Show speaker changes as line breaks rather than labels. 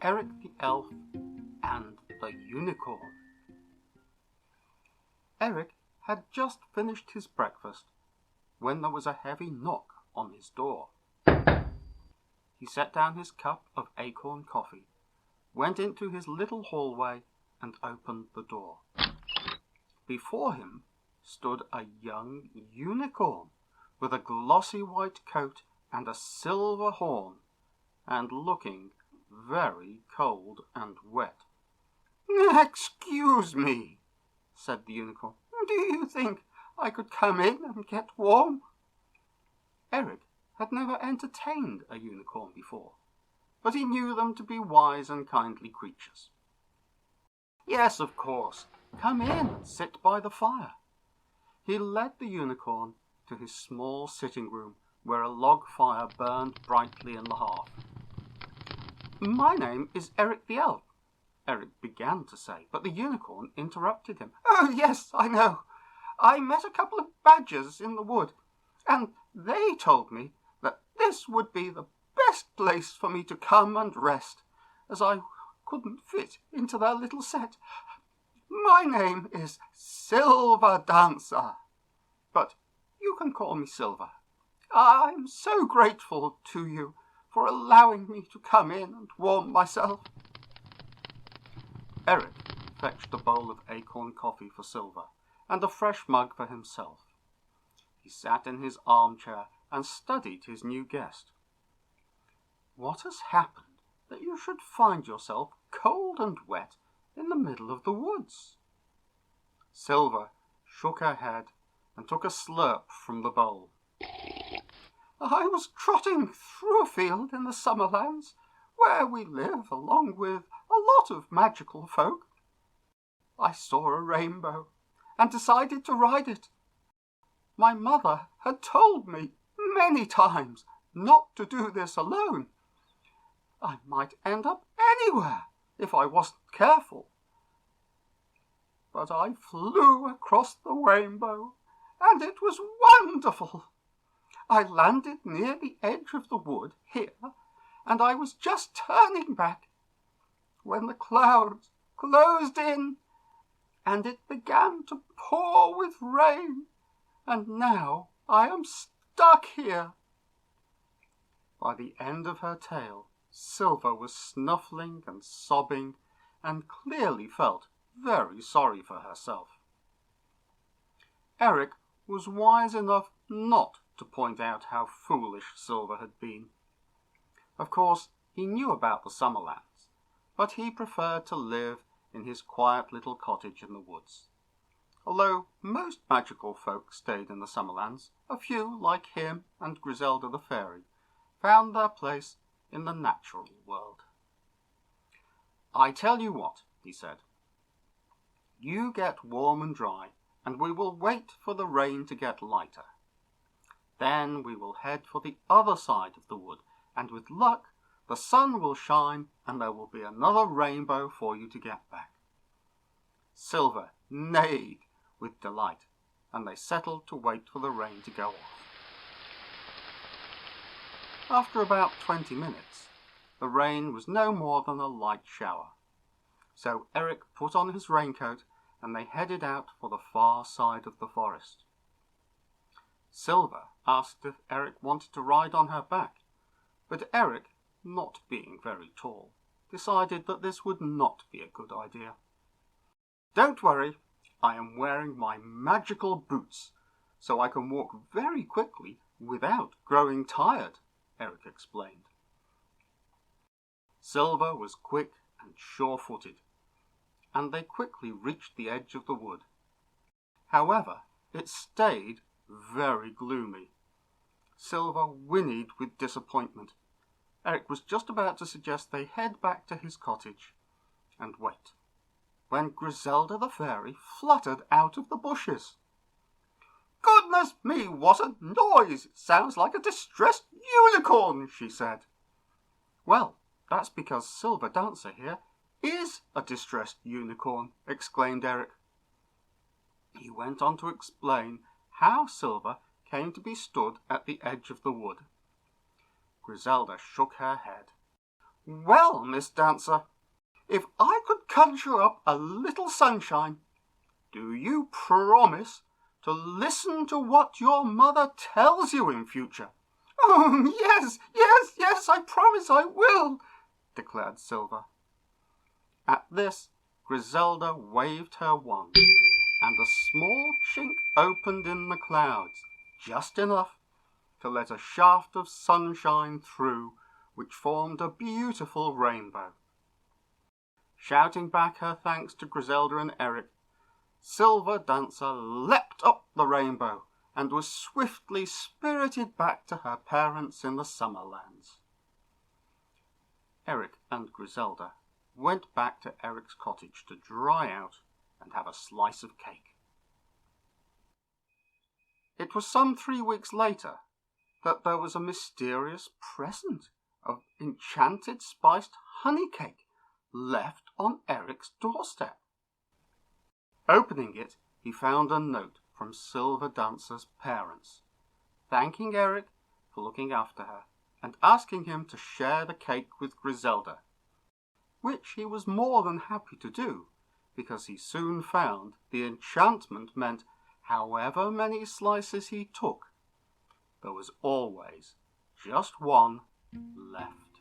Eric the Elf and the Unicorn. Eric had just finished his breakfast when there was a heavy knock on his door. He set down his cup of acorn coffee, went into his little hallway and opened the door. Before him stood a young unicorn with a glossy white coat and a silver horn, and looking very cold and wet. "Excuse me," said the unicorn. "Do you think I could come in and get warm?" Eric had never entertained a unicorn before, but he knew them to be wise and kindly creatures. "Yes, of course. Come in and sit by the fire." He led the unicorn to his small sitting room where a log fire burned brightly in the hearth. "My name is Eric the Elf," Eric began to say, but the unicorn interrupted him. "Oh, yes, I know. I met a couple of badgers in the wood, and they told me that this would be the best place for me to come and rest, as I couldn't fit into their little set. My name is Silver Dancer, but you can call me Silver. I'm so grateful to you for allowing me to come in and warm myself." Eric fetched a bowl of acorn coffee for Silver and a fresh mug for himself. He sat in his armchair and studied his new guest. "What has happened that you should find yourself cold and wet in the middle of the woods?" Silver shook her head and took a slurp from the bowl. "I was trotting through a field in the Summerlands, where we live along with a lot of magical folk. I saw a rainbow and decided to ride it. My mother had told me many times not to do this alone. I might end up anywhere if I wasn't careful. But I flew across the rainbow, and it was wonderful. I landed near the edge of the wood here, and I was just turning back when the clouds closed in, and it began to pour with rain, and now I am stuck here." By the end of her tale, Silver was snuffling and sobbing, and clearly felt very sorry for herself. Eric was wise enough not to point out how foolish Silver had been. Of course, he knew about the Summerlands, but he preferred to live in his quiet little cottage in the woods. Although most magical folk stayed in the Summerlands, a few, like him and Griselda the Fairy, found their place in the natural world. "I tell you what," he said. "You get warm and dry, and we will wait for the rain to get lighter. Then we will head for the other side of the wood, and with luck the sun will shine and there will be another rainbow for you to get back." Silver neighed with delight, and they settled to wait for the rain to go off. After about 20 minutes, the rain was no more than a light shower. So Eric put on his raincoat and they headed out for the far side of the forest. Silver asked if Eric wanted to ride on her back, but Eric, not being very tall, decided that this would not be a good idea. "Don't worry, I am wearing my magical boots, so I can walk very quickly without growing tired," Eric explained. Silver was quick and sure-footed, and they quickly reached the edge of the wood. However, it stayed very gloomy. Silver whinnied with disappointment. Eric was just about to suggest they head back to his cottage and wait, when Griselda the Fairy fluttered out of the bushes. "Goodness me, what a noise! It sounds like a distressed unicorn," she said. "Well, that's because Silver Dancer here is a distressed unicorn," exclaimed Eric. He went on to explain how Silver came to be stood at the edge of the wood. Griselda shook her head. Well, Miss Dancer, if I could conjure up a little sunshine, do you promise to listen to what your mother tells you in future? Oh, yes, I promise I will, declared Silver. At this, Griselda waved her wand, and a small chink opened in the clouds, just enough to let a shaft of sunshine through, which formed a beautiful rainbow. Shouting back her thanks to Griselda and Eric, Silver Dancer leapt up the rainbow and was swiftly spirited back to her parents in the Summerlands. Eric and Griselda went back to Eric's cottage to dry out and have a slice of cake. It was some 3 weeks later that there was a mysterious present of enchanted spiced honey cake left on Eric's doorstep. Opening it, he found a note from Silver Dancer's parents, thanking Eric for looking after her and asking him to share the cake with Griselda, which he was more than happy to do, because he soon found the enchantment meant however many slices he took, there was always just one left.